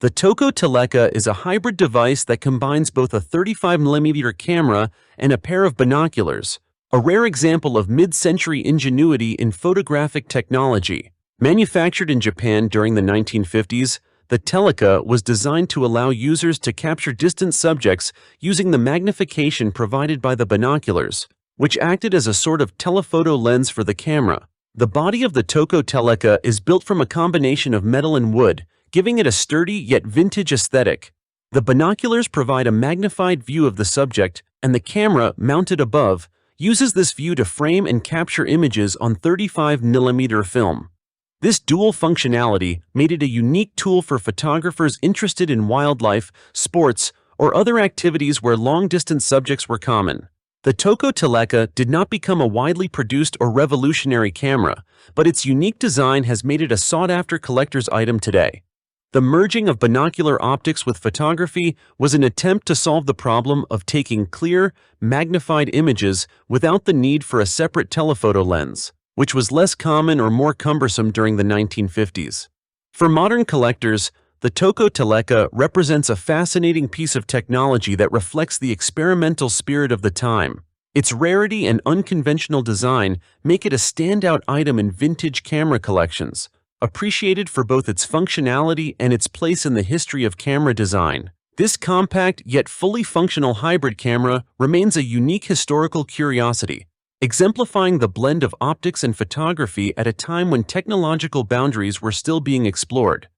The Toko Teleca is a hybrid device that combines both a 35mm camera and a pair of binoculars, a rare example of mid-century ingenuity in photographic technology. Manufactured in Japan during the 1950s, the Teleca was designed to allow users to capture distant subjects using the magnification provided by the binoculars, which acted as a sort of telephoto lens for the camera. The body of the Toko Teleca is built from a combination of metal and wood, giving it a sturdy yet vintage aesthetic. The binoculars provide a magnified view of the subject, and the camera, mounted above, uses this view to frame and capture images on 35mm film. This dual functionality made it a unique tool for photographers interested in wildlife, sports, or other activities where long-distance subjects were common. The Toko Teleca did not become a widely produced or revolutionary camera, but its unique design has made it a sought-after collector's item today. The merging of binocular optics with photography was an attempt to solve the problem of taking clear, magnified images without the need for a separate telephoto lens, which was less common or more cumbersome during the 1950s. For modern collectors, the Toko Teleca represents a fascinating piece of technology that reflects the experimental spirit of the time. Its rarity and unconventional design make it a standout item in vintage camera collections, appreciated for both its functionality and its place in the history of camera design. This compact yet fully functional hybrid camera remains a unique historical curiosity, exemplifying the blend of optics and photography at a time when technological boundaries were still being explored.